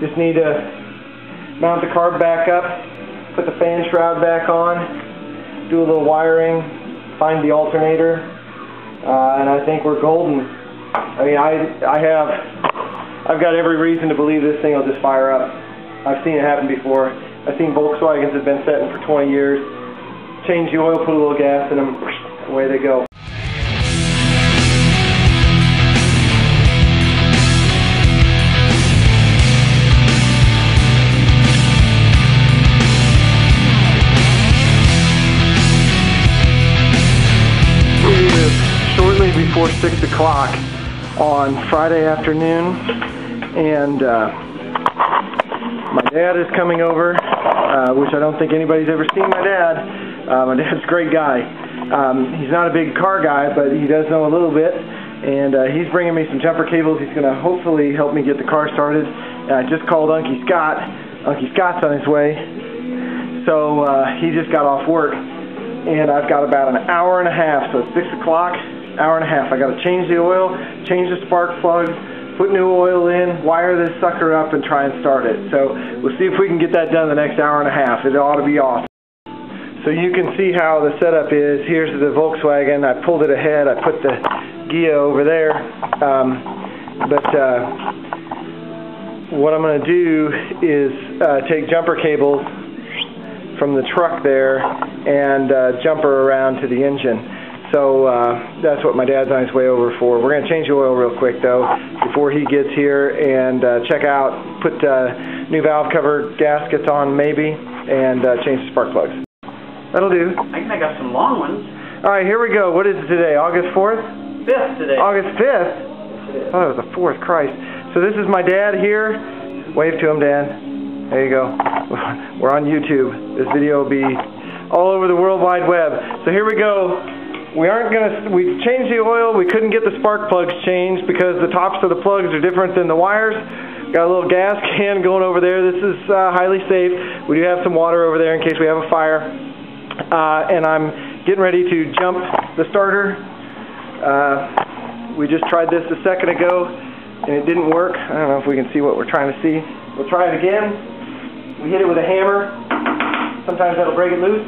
Just need to mount the carb back up, put the fan shroud back on, do a little wiring, find the alternator, and I think we're golden. I mean, I've got every reason to believe this thing will just fire up. I've seen it happen before. I've seen Volkswagens that have been setting for 20 years. Change the oil, put a little gas in them, away they go. It is shortly before 6 o'clock on Friday afternoon, and my dad is coming over, which I don't think anybody's ever seen my dad. My dad's a great guy. He's not a big car guy, but he does know a little bit, and he's bringing me some jumper cables. He's going to hopefully help me get the car started. I just called Unky Scott. Unky Scott's on his way, so he just got off work, and I've got about an hour and a half, so it's 6 o'clock, hour and a half. I got to change the oil, change the spark plugs, put new oil in, wire this sucker up, and try and start it. So we'll see if we can get that done the next hour and a half. It ought to be awesome. So you can see how the setup is. Here's the Volkswagen. I pulled it ahead. I put the Gia over there. What I'm going to do is take jumper cables from the truck there and jumper around to the engine. So that's what my dad's on his way over for. We're going to change the oil real quick though before he gets here, and check out, put new valve cover gaskets on maybe, and change the spark plugs. That'll do. I think I got some long ones. Alright, here we go. What is it today? August 4th? 5th today. August 5th? I thought it was the 4th, Christ. So this is my dad here. Wave to him, Dad. There you go. We're on YouTube. This video will be all over the World Wide Web. So here we go. We changed the oil. We couldn't get the spark plugs changed because the tops of the plugs are different than the wires. Got a little gas can going over there. This is highly safe. We do have some water over there in case we have a fire. And I'm getting ready to jump the starter. We just tried this a second ago and it didn't work. I don't know if we can see what we're trying to see. We'll try it again. We hit it with a hammer. Sometimes that'll break it loose.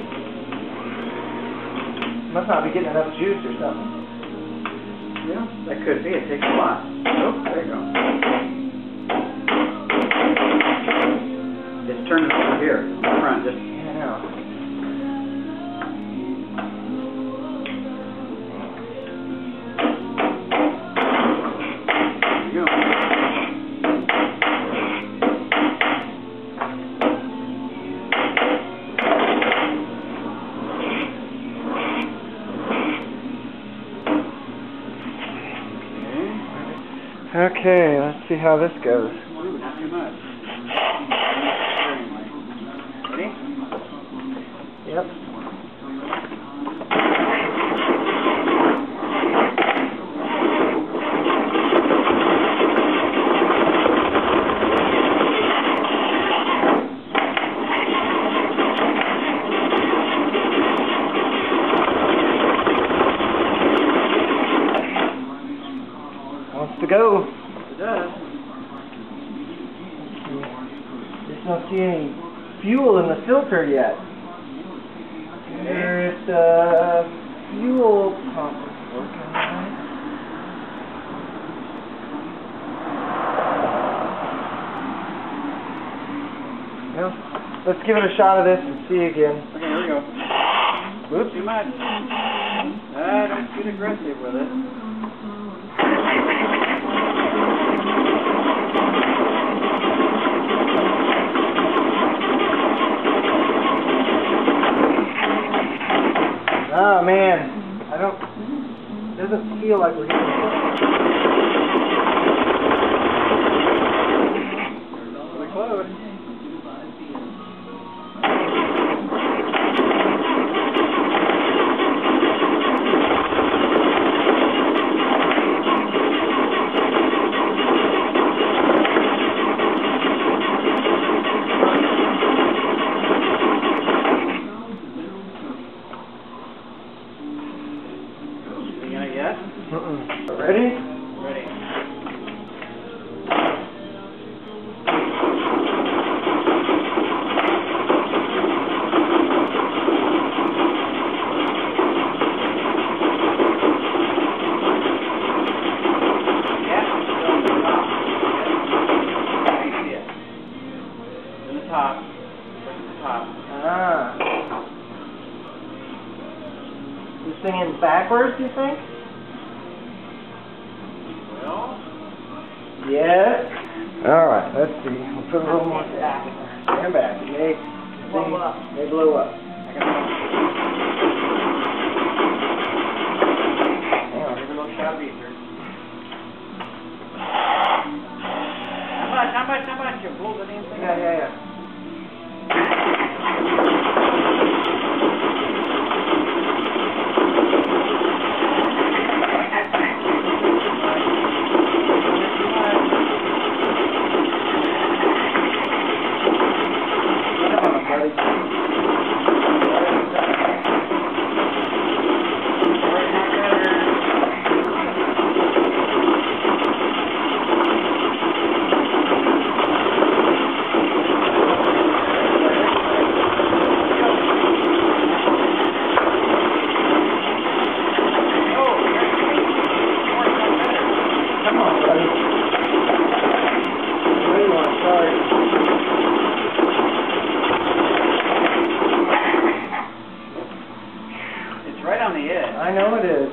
Must not be getting enough juice or something. Yeah, that could be. It takes a lot. Oh, there you go. It's turning over here in the front. Just okay, let's see how this goes. Ooh, not too much. Ready? Yep. Wants to go. It does. Just don't see any fuel in the filter yet. There's the fuel pump working right. Well, let's give it a shot of this and see again. Okay, here we go. Whoops, too much. Don't get aggressive with it. Oh man, it doesn't feel like we're getting Really close. singing backwards, do you think? Well. Yes. All right, let's see. We'll put a little more back. Stand back. It may blow up. May blow up. Hang on, give it a little shot beater. How much? You blow the damn thing. Yeah. Right on the edge. I know it is.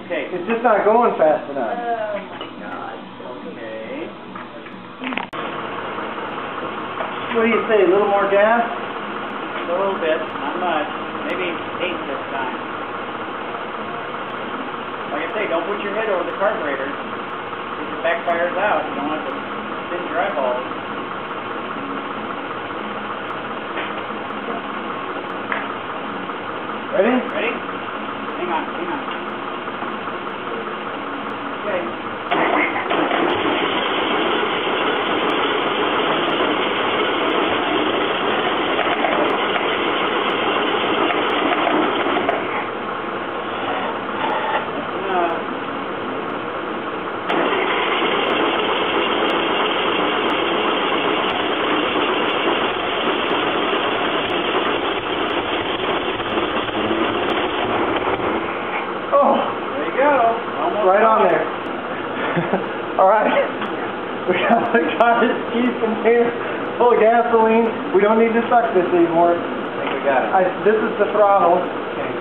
Okay. It's just not going fast enough. Oh my God. Okay. What do you say? A little more gas? A little bit. Not much. Maybe 8 this time. Like I say, don't put your head over the carburetor. If it backfires out, you don't want to spin your eyeballs. Ready? Ready? Hang on. Okay. Right on there. All right. We got his keys container full of gasoline. We don't need to suck this anymore. I think we got it. This is the throttle. Okay.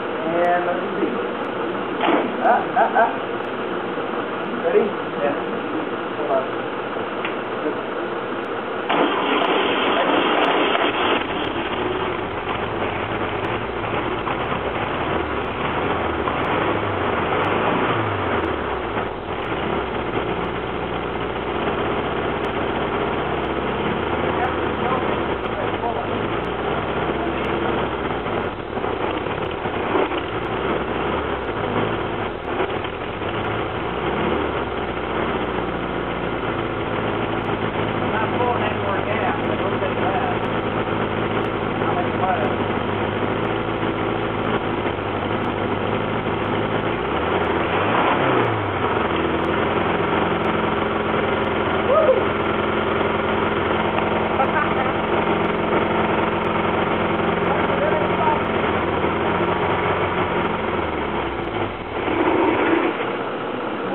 And let's see. Ready? Yeah. Hold on.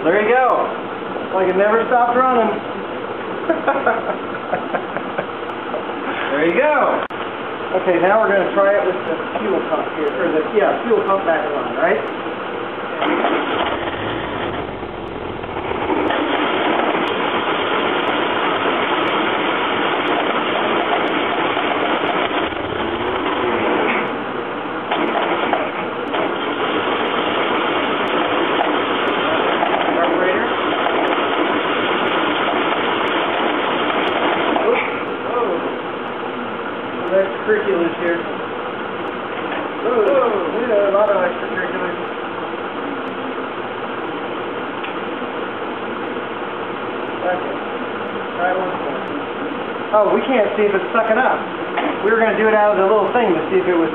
There you go. Like it never stopped running. There you go. Okay, now we're going to try it with the fuel pump here, or the fuel pump back on, right? Extracurriculars here. Yeah, a lot of extracurriculars. Okay. Try one more. Oh, we can't see if it's sucking up. We were going to do it out of the little thing to see if it was...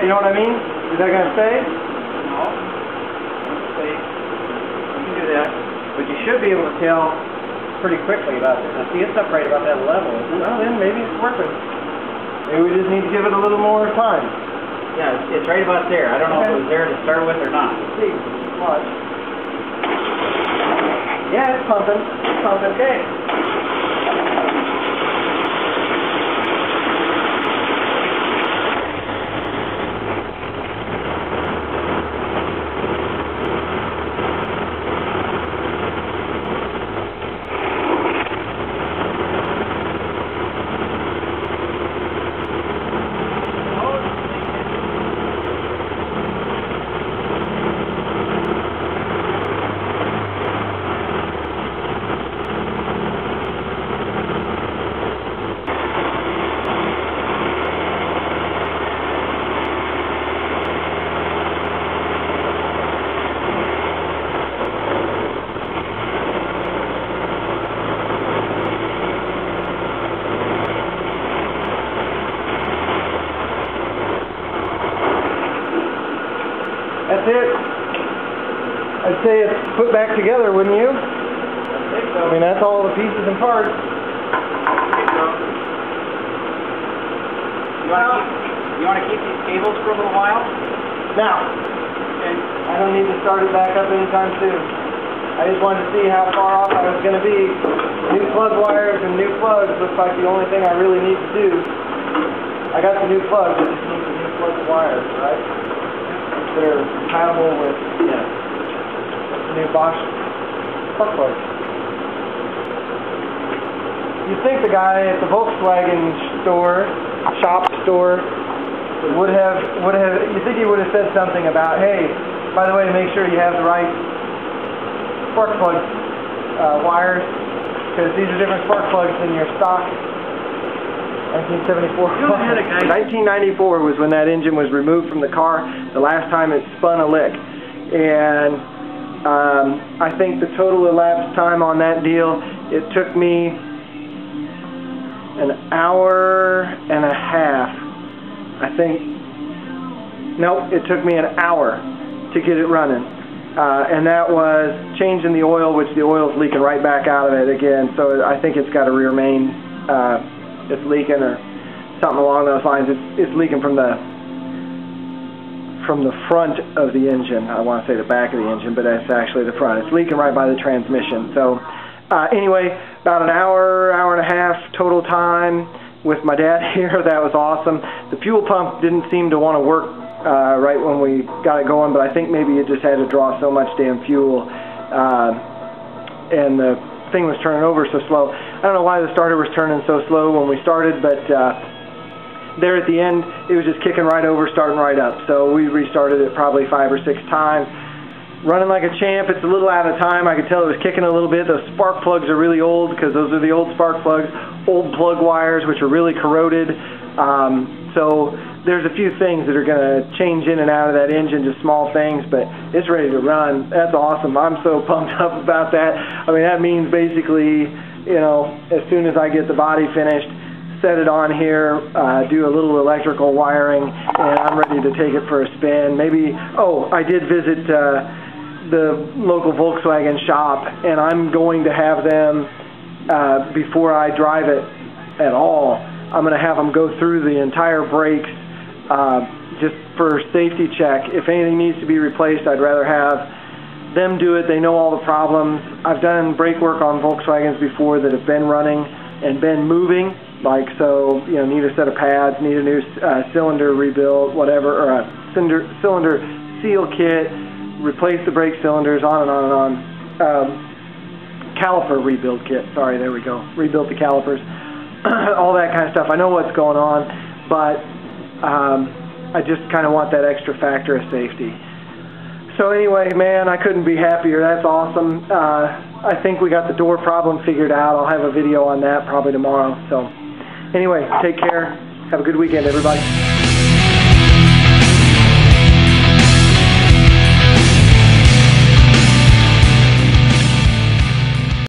You know what I mean? Is that going to stay? No. Let's see. You can do that. But you should be able to tell pretty quickly about this. Now, see, it's up right about that level. Well, then maybe it's working. Maybe we just need to give it a little more time. Yeah, it's right about there. I don't know if it was there to start with or not. Let's see. Watch. Yeah, it's pumping. It's pumping. Okay. I'd say it's put back together, wouldn't you? I think so. I mean, that's all the pieces and parts. You want to keep these cables for a little while? Now, Okay. I don't need to start it back up anytime soon. I just wanted to see how far off I was going to be. New plug wires and new plugs looks like the only thing I really need to do. I got the new plugs, I just need the new plug wires, right? They're compatible with the new Bosch spark plugs. You'd think the guy at the Volkswagen shop store, you think he would have said something about, hey, by the way, make sure you have the right spark plug wires, because these are different spark plugs than your stock 1974. 1994 was when that engine was removed from the car, the last time it spun a lick. And I think the total elapsed time on that deal, it took me an hour and a half. I think, nope, it took me an hour to get it running. And that was changing the oil, which the oil's leaking right back out of it again. So I think it's got a rear main, it's leaking or something along those lines. It's leaking from the front of the engine. I want to say the back of the engine, but that's actually the front. It's leaking right by the transmission. So anyway, about an hour and a half total time with my dad here. That was awesome. The fuel pump didn't seem to want to work right when we got it going, but I think maybe it just had to draw so much damn fuel, and the thing was turning over so slow. I don't know why the starter was turning so slow when we started, but there at the end, it was just kicking right over, starting right up. So we restarted it probably 5 or 6 times. Running like a champ. It's a little out of time. I could tell it was kicking a little bit. Those spark plugs are really old because those are the old spark plugs. Old plug wires, which are really corroded. So there's a few things that are going to change in and out of that engine, just small things, but it's ready to run. That's awesome. I'm so pumped up about that. I mean, that means basically, you know, as soon as I get the body finished, set it on here, do a little electrical wiring, and I'm ready to take it for a spin. Maybe, oh, I did visit the local Volkswagen shop, and I'm going to have them, before I drive it at all, I'm going to have them go through the entire brakes just for safety check. If anything needs to be replaced, I'd rather have them do it. They know all the problems. I've done brake work on Volkswagens before that have been running and been moving, like, so, you know, need a set of pads, need a new cylinder rebuild, whatever, or a cylinder seal kit, replace the brake cylinders, on and on and on. Caliper rebuild kit, sorry, there we go. Rebuilt the calipers. All that kind of stuff. I know what's going on, but I just kind of want that extra factor of safety. So anyway, man, I couldn't be happier. That's awesome. I think we got the door problem figured out. I'll have a video on that probably tomorrow. So anyway, take care. Have a good weekend, everybody.